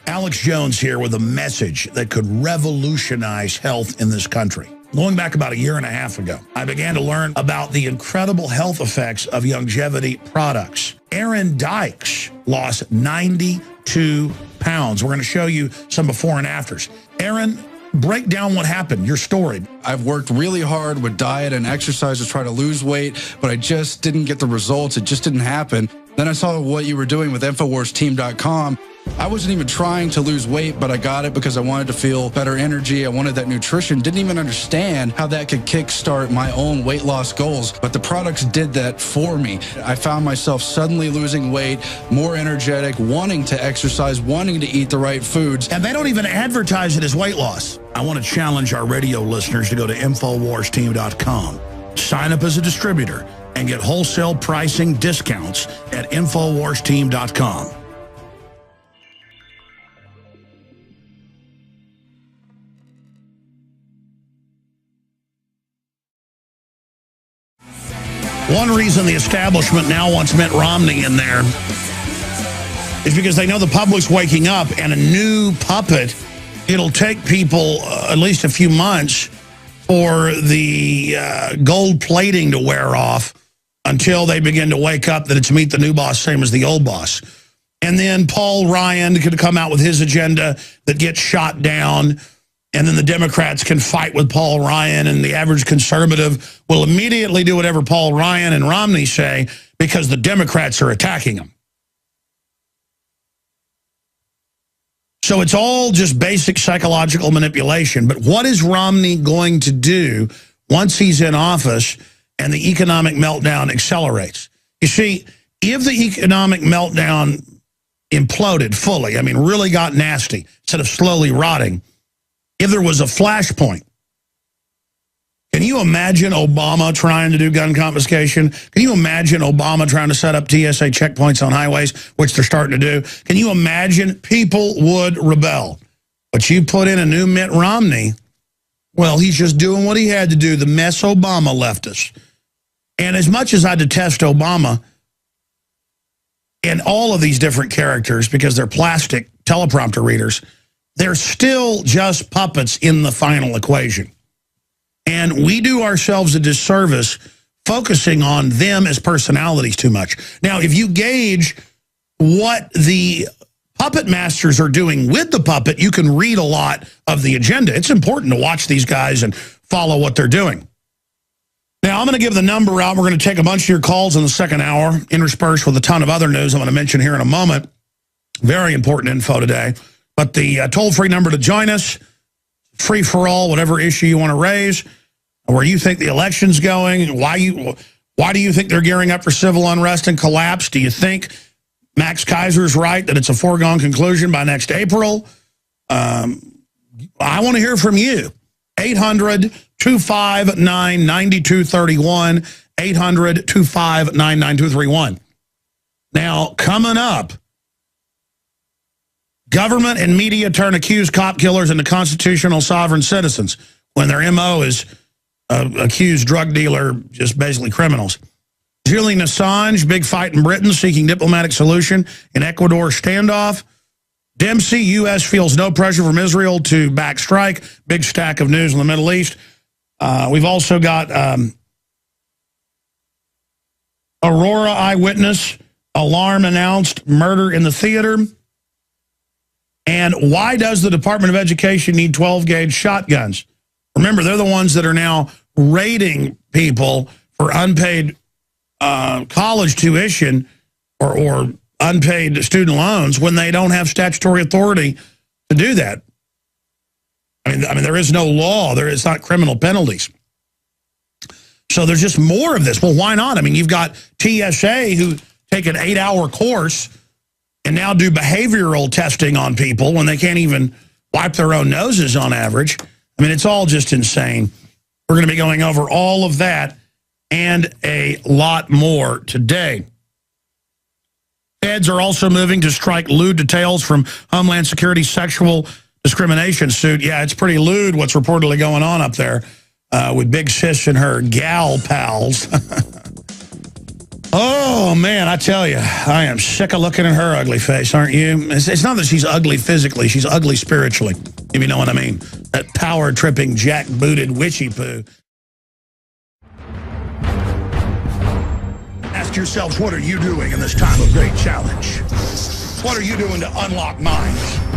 Alex Jones here with a message that could revolutionize health in this country. Going back about a year and a half ago, I began to learn about the incredible health effects of longevity products. Aaron Dykes lost 92 pounds. We're going to show you some before and afters. Aaron, break down what happened, your story. I've worked really hard with diet and exercise to try to lose weight, but I just didn't get the results. It just didn't happen. Then I saw what you were doing with InfoWarsTeam.com. I wasn't even trying to lose weight, but I got it because I wanted to feel better energy. I wanted that nutrition. Didn't even understand how that could kickstart my own weight loss goals. But the products did that for me. I found myself suddenly losing weight, more energetic, wanting to exercise, wanting to eat the right foods. And they don't even advertise it as weight loss. I want to challenge our radio listeners to go to InfoWarsTeam.com, sign up as a distributor, and get wholesale pricing discounts at InfoWarsTeam.com. One reason the establishment now wants Mitt Romney in there is because they know the public's waking up, and a new puppet, it'll take people at least a few months for the gold plating to wear off until they begin to wake up that it's meet the new boss, same as the old boss. And then Paul Ryan could come out with his agenda that gets shot down. And then the Democrats can fight with Paul Ryan, and the average conservative will immediately do whatever Paul Ryan and Romney say because the Democrats are attacking them. So it's all just basic psychological manipulation. But what is Romney going to do once he's in office and the economic meltdown accelerates? You see, if the economic meltdown imploded fully, I mean, really got nasty, instead of slowly rotting, if there was a flashpoint, can you imagine Obama trying to do gun confiscation? Can you imagine Obama trying to set up TSA checkpoints on highways, which they're starting to do? Can you imagine people would rebel? But you put in a new Mitt Romney, well, he's just doing what he had to do, the mess Obama left us. And as much as I detest Obama and all of these different characters because they're plastic teleprompter readers, they're still just puppets in the final equation. And we do ourselves a disservice focusing on them as personalities too much. Now, if you gauge what the puppet masters are doing with the puppet, you can read a lot of the agenda. It's important to watch these guys and follow what they're doing. Now, I'm going to give the number out. We're going to take a bunch of your calls in the second hour, interspersed with a ton of other news I'm going to mention here in a moment. Very important info today. But the toll-free number to join us, free for all, whatever issue you want to raise, where you think the election's going, why do you think they're gearing up for civil unrest and collapse? Do you think Max Kaiser's right that it's a foregone conclusion by next April? I want to hear from you. 800-259-9231, 800-259-9231. Now, coming up, government and media turn accused cop killers into constitutional sovereign citizens when their M.O. is accused drug dealer, just basically criminals. Julian Assange, big fight in Britain, seeking diplomatic solution in Ecuador standoff. Dempsey, U.S. feels no pressure from Israel to back strike. Big stack of news in the Middle East. We've also got Aurora eyewitness, alarm announced, murder in the theater. And why does the Department of Education need 12-gauge shotguns? Remember, they're the ones that are now raiding people for unpaid college tuition or unpaid student loans when they don't have statutory authority to do that. I mean, there is no law. It's not criminal penalties. So there's just more of this. Well, why not? I mean, you've got TSA who take an 8-hour course and now do behavioral testing on people when they can't even wipe their own noses on average. I mean, it's all just insane. We're going to be going over all of that and a lot more today. Feds are also moving to strike lewd details from Homeland Security sexual discrimination suit. Yeah, it's pretty lewd what's reportedly going on up there with Big Sis and her gal pals. Oh, man, I tell you, I am sick of looking at her ugly face, aren't you? It's not that she's ugly physically, she's ugly spiritually, if you know what I mean. That power-tripping, jack-booted witchy poo. Ask yourselves, what are you doing in this time of great challenge? What are you doing to unlock minds?